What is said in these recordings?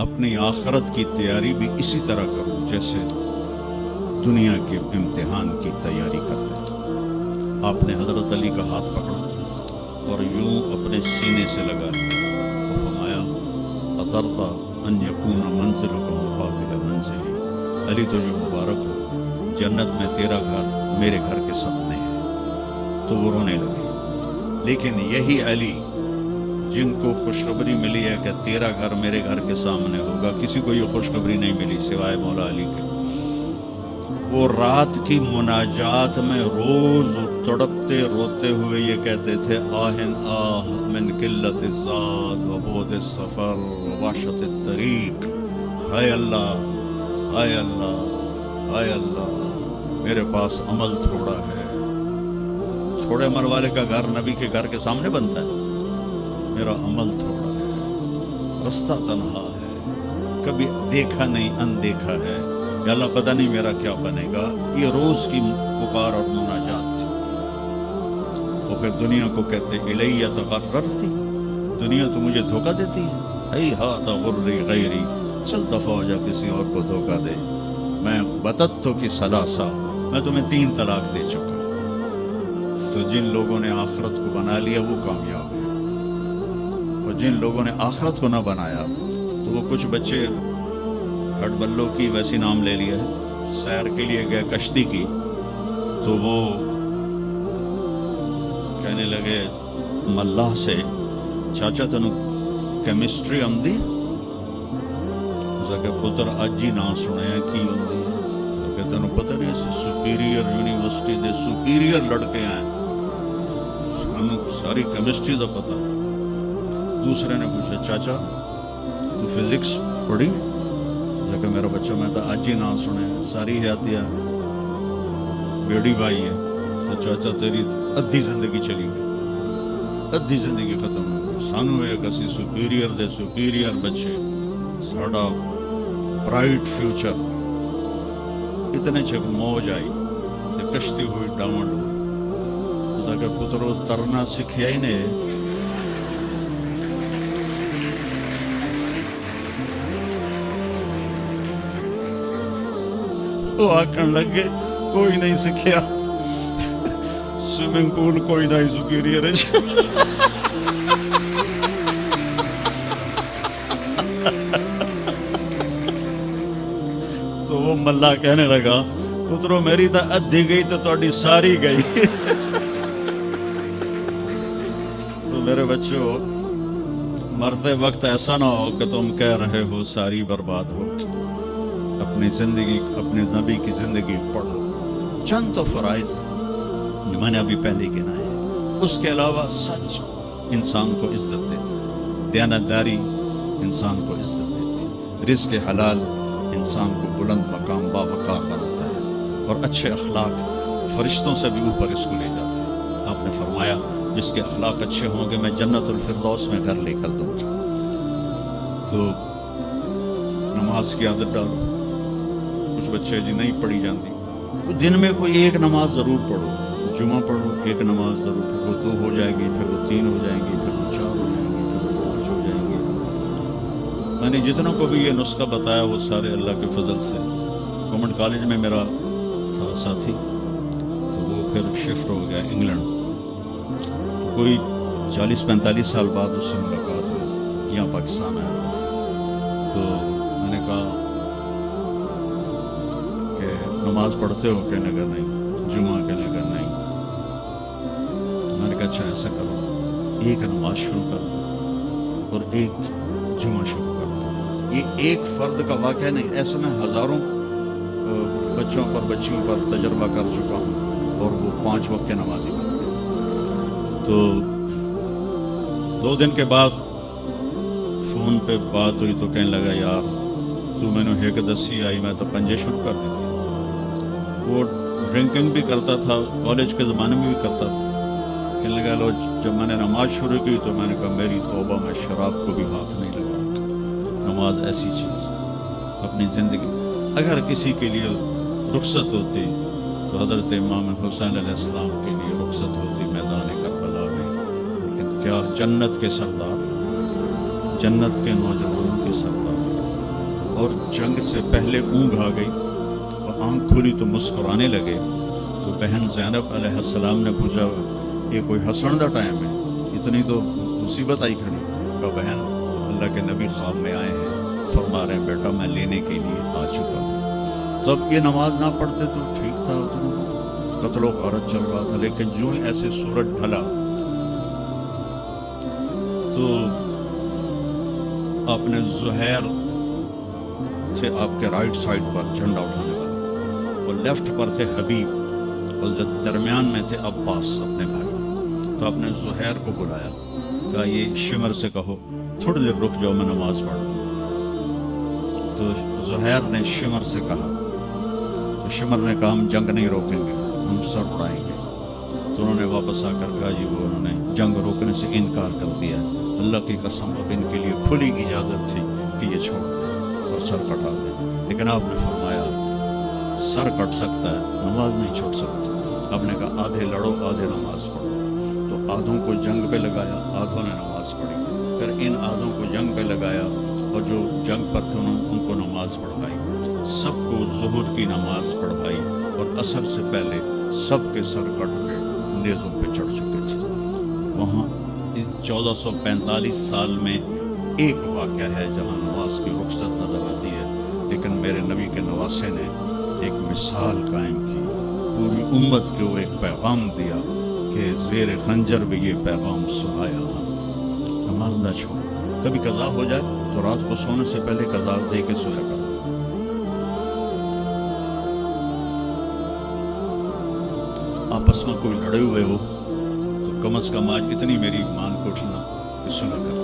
اپنی آخرت کی تیاری بھی اسی طرح کرو جیسے دنیا کے امتحان کی تیاری کرتے ہیں۔ آپ نے حضرت علی کا ہاتھ پکڑا اور یوں اپنے سینے سے لگا لیا اور فرمایا اطرتا ان یکون منزلک مقابل منزلی، علی تجھے مبارک ہو، جنت میں تیرا گھر میرے گھر کے سامنے ہے۔ تو وہ رونے لگے۔ لیکن یہی علی جن کو خوشخبری ملی ہے کہ تیرا گھر میرے گھر کے سامنے ہوگا، کسی کو یہ خوشخبری نہیں ملی سوائے مولا علی کے۔ وہ رات کی مناجات میں روز تڑپتے روتے ہوئے یہ کہتے تھے آہن آہ من قلت الزاد و بعد السفر و وحشت الطریق، ہائے اللہ، ہائے اللہ، ہائے اللہ، میرے پاس عمل تھوڑا ہے۔ تھوڑے عمل والے کا گھر نبی کے گھر کے سامنے بنتا ہے، میرا عمل تھوڑا ہے، رستہ تنہا ہے، کبھی دیکھا نہیں اندیکھا ہے، یا اللہ پتہ نہیں میرا کیا بنے گا۔ یہ روز کی پکار اور مناجات تھی۔ اور پھر دنیا کو کہتے الیہ تغررتی، دنیا تو مجھے دھوکہ دیتی ہے، ہیہات غری غیری، چل دفعہ ہو جا کسی اور کو دھوکہ دے، میں بتتو کی ثلاثہ، میں تمہیں 3 طلاق دے چکا۔ تو جن لوگوں نے آخرت کو بنا لیا وہ کامیاب ہیں، اور جن لوگوں نے آخرت کو نہ بنایا تو وہ کچھ بچے ہٹ بلوں کی ویسی نام لے لیا ہے، سیر کے لیے گئے کشتی کی، تو وہ کہنے لگے ملاح سے چاچا تنو کیمسٹری آمدی؟ کہ پتر اج ہی نہ سنیا کی ہوندی ہے، کہ تنو پتہ نہیں سپیریئر یونیورسٹی دے سپیریئر لڑکے ہیں، سانو ساری کیمسٹری دا پتہ۔ دوسرے نے پوچھا چاچا تو فزکس پڑھی؟ کہ میرا بچہ میں تو اج ہی نہ سنے، ساری حیاتیہ بیڑی بھائی ہے، تو چاچا تیری ادھی زندگی چلی گئی، ادھی زندگی ختم ہو گئی۔ سانو ایک اسی سپیریئر دے سپیریئر بچے، ساڑا برائٹ فیوچر، اتنے چھک موج آئی کہ کشتی ہوئی ڈاون ڈول۔ اس کہ پترو ترنا سکھیا ہی نے، وہ آکھن لگے کوئی نہیں سکھیا، سوئمنگ پول کوئی نہیں سپیریئر ہے۔ تو وہ ملا کہنے لگا پترو میری تو ادھی گئی تو تہاڈی ساری گئی۔ تو میرے بچوں، مرتے وقت ایسا نہ ہو کہ تم کہہ رہے ہو ساری برباد ہو۔ اپنی زندگی، اپنے نبی کی زندگی پڑھو۔ چند تو فرائض جو میں نے ابھی پہلے گنائے ہیں، اس کے علاوہ سچ انسان کو عزت دیتا ہے، دیانتداری انسان کو عزت دیتی ہے، رزق حلال انسان کو بلند مقام باوقار بناتا ہے، اور اچھے اخلاق فرشتوں سے بھی اوپر اس کو لے جاتے ہیں۔ آپ نے فرمایا جس کے اخلاق اچھے ہوں گے میں جنت الفردوس میں گھر لے کر دوں گی۔ تو نماز کی عادت ڈالو۔ کچھ بچے جی نہیں پڑھی جاتی، دن میں کوئی ایک نماز ضرور پڑھو، جمعہ پڑھو، ایک نماز ضرور پڑھو، وہ 2 ہو جائے گی، پھر وہ 3 ہو جائیں گی، پھر وہ 4 ہو جائیں گی، پھر وہ 5 ہو جائیں گی۔ میں نے جتنوں کو بھی یہ نسخہ بتایا وہ سارے اللہ کے فضل سے، گورنمنٹ کالج میں میرا تھا ساتھی، تو وہ پھر شفٹ ہو گیا انگلینڈ، کوئی 40-45 سال بعد اس سے ملاقات ہوئی، یہاں پاکستان آیا ہوا تھا۔ تو میں نے کہا نماز پڑھتے ہو؟ کہنے لگا نہیں۔ جمعہ؟ کہنے لگا نہیں۔ میں نے کہا اچھا ایسا کرو، ایک نماز شروع کر دو اور ایک جمعہ شروع کر دو۔ یہ ایک فرد کا واقعہ نہیں، ایسے میں ہزاروں بچوں پر بچیوں پر تجربہ کر چکا ہوں، اور وہ 5 وقت کے نمازی بن گئے۔ تو 2 دن کے بعد فون پہ بات ہوئی تو کہنے لگا یار تو میں نے ایک دسی آئی، میں تو پنجے شروع کر دی تھی۔ وہ ڈرنکنگ بھی کرتا تھا، کالج کے زمانے میں بھی کرتا تھا۔ کہنے لگا لو جب میں نے نماز شروع کی تو میں نے کہا میری توبہ، میں شراب کو بھی ہاتھ نہیں لگا۔ نماز ایسی چیز اپنی زندگی، اگر کسی کے لیے رخصت ہوتی تو حضرت امام حسین علیہ السلام کے لیے رخصت ہوتی میدان کربلا میں۔ لیکن کیا جنت کے سردار، جنت کے نوجوانوں کے سردار اور جنگ سے پہلے اونگ آ گئی اور آنکھ کھلی تو مسکرانے لگے. تو بہن زینب علیہ السلام نے پوچھا یہ کوئی ہنسن کا ٹائم ہے, اتنی تو مصیبت آئی کھڑی. کہا بہن اللہ کے نبی خواب میں آئے ہیں, فرما رہے ہیں بیٹا میں لینے کے لیے آ چکا ہوں. تو اب یہ نماز نہ پڑھتے تو ٹھیک تھا, اتنا قتل و غارت چل رہا تھا, لیکن جو ہی ایسے سورج ڈھلا تو آپ نے زہیر تھے آپ کے رائٹ سائڈ پر جھنڈا اٹھانے والے, اور لیفٹ پر تھے حبیب, اور درمیان میں تھے عباس اپنے بھائی. تو آپ نے زہیر کو بلایا, کہا یہ شمر سے کہو تھوڑی دیر رک جاؤ میں نماز پڑھ لوں. تو زہیر نے شمر سے کہا, تو شمر نے کہا ہم جنگ نہیں روکیں گے, ہم سر اڑائیں گے. تو انہوں نے واپس آ کر کہا جی وہ انہوں نے جنگ روکنے سے انکار کر دیا, اللہ کی قسم اب ان کے لیے کھلی اجازت تھی کہ یہ چھوڑ دیں اور سر کٹا دیں, لیکن آپ نے فرمایا سر کٹ سکتا ہے, نماز نہیں چھوڑ سکتا. آپ نے کہا آدھے لڑو آدھے نماز پڑھو. تو آدھوں کو جنگ پہ لگایا, آدھوں نے نماز پڑھی. پھر ان آدھوں کو جنگ پہ لگایا, اور جو جنگ پر تھے ان کو نماز پڑھوائی. سب کو ظہر کی نماز پڑھوائی, اور عصر سے پہلے سب کے سر کٹ کے نیزوں پہ چڑھ چکے تھے. وہاں 1445 سال میں ایک واقعہ ہے جہاں نماز کی رخصت نظر آتی ہے, لیکن میرے نبی کے نواسے نے ایک مثال قائم کی, پوری امت کو ایک پیغام دیا کہ زیر خنجر بھی یہ پیغام سنایا, نماز نہ چھوڑ. کبھی قضا ہو جائے تو رات کو سونے سے پہلے قضا دے کے سویا کرو. آپس میں کوئی لڑے ہوئے ہو تو کم از کم آج اتنی میری مان کو اٹھنا کہ سنا کر لیں.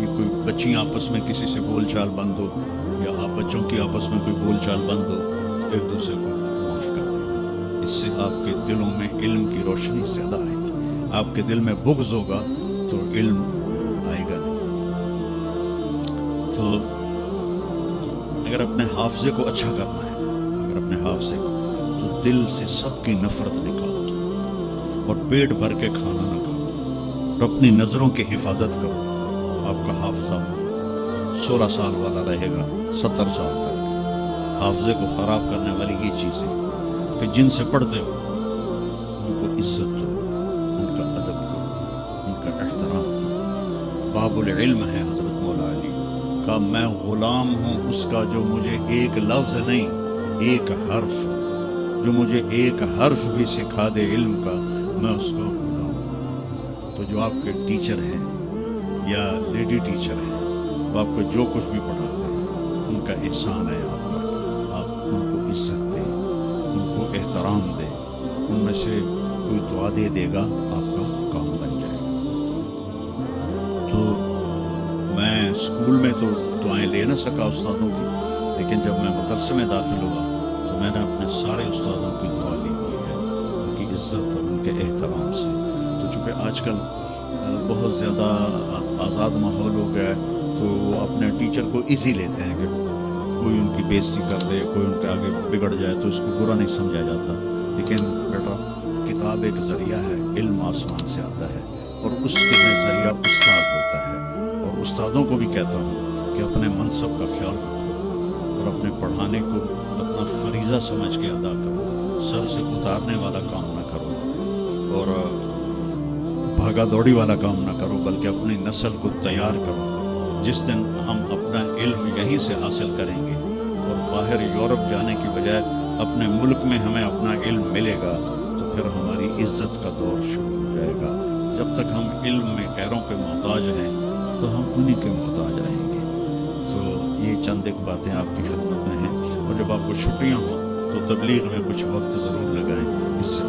یہ کوئی بچیاں آپس میں کسی سے بول چال بند ہو, یا آپ بچوں کی آپس میں کوئی بول چال بند ہو, ایک دوسرے کو معاف کر دیں. اس سے آپ کے دلوں میں علم کی روشنی زیادہ آئے گی. آپ کے دل میں بغض ہوگا تو علم آئے گا نہیں. تو اگر اپنے حافظے کو اچھا کرنا ہے, اگر اپنے حافظے کو, تو دل سے سب کی نفرت نکال دو, اور پیٹ بھر کے کھانا نہ کھاؤ, اور اپنی نظروں کی حفاظت کرو. آپ کا حافظہ 16 سال والا رہے گا 70 سال تک. حافظے کو خراب کرنے والی یہ چیز ہے کہ جن سے پڑھتے ہو ان کو عزت دو, ان کا ادب کرو, ان کا احترام کرو. باب العلم ہے حضرت مولا علی کا, میں غلام ہوں اس کا جو مجھے ایک لفظ نہیں ایک حرف, جو مجھے ایک حرف بھی سکھا دے علم کا, میں اس کو غلام ہوں. تو جو آپ کے ٹیچر ہیں یا لیڈی ٹیچر ہیں, وہ آپ کو جو کچھ بھی پڑھاتے ہیں ان کا احسان ہے آپ پر. آپ ان کو عزت دیں, ان کو احترام دیں. ان میں سے کوئی دعا دے گا آپ کا کام بن جائے گا. تو میں اسکول میں تو دعائیں لے نہ سکا استادوں کی, لیکن جب میں مدرسے میں داخل ہوا تو میں نے اپنے سارے استادوں کی دعا لی ہوئی ہے, ان کی عزت اور ان کے احترام سے. تو چونکہ آج کل بہت زیادہ آزاد ماحول ہو گیا ہے, تو وہ اپنے ٹیچر کو ایزی لیتے ہیں کہ کوئی ان کی بےعزتی کر دے, کوئی ان کے آگے بگڑ جائے تو اس کو برا نہیں سمجھا جاتا. لیکن بیٹا کتاب ایک ذریعہ ہے, علم آسمان سے آتا ہے, اور اس کے ذریعہ استاد ہوتا ہے. اور استادوں کو بھی کہتا ہوں کہ اپنے منصب کا خیال رکھو, اور اپنے پڑھانے کو اپنا فریضہ سمجھ کے ادا کرو. سر سے اتارنے والا کام نہ کرو, اور بھاگا دوڑی والا کام نہ کرو, بلکہ اپنی نسل کو تیار کرو. جس دن ہم اپنا علم یہیں سے حاصل کریں گے, اور باہر یورپ جانے کی بجائے اپنے ملک میں ہمیں اپنا علم ملے گا, تو پھر ہماری عزت کا دور شروع ہو جائے گا. جب تک ہم علم میں غیروں کے محتاج ہیں تو ہم انہیں کے محتاج رہیں گے. تو یہ چند ایک باتیں آپ کی خدمت میں ہیں, اور جب آپ کو چھٹیاں ہوں تو تبلیغ میں کچھ وقت ضرور لگائیں, اس سے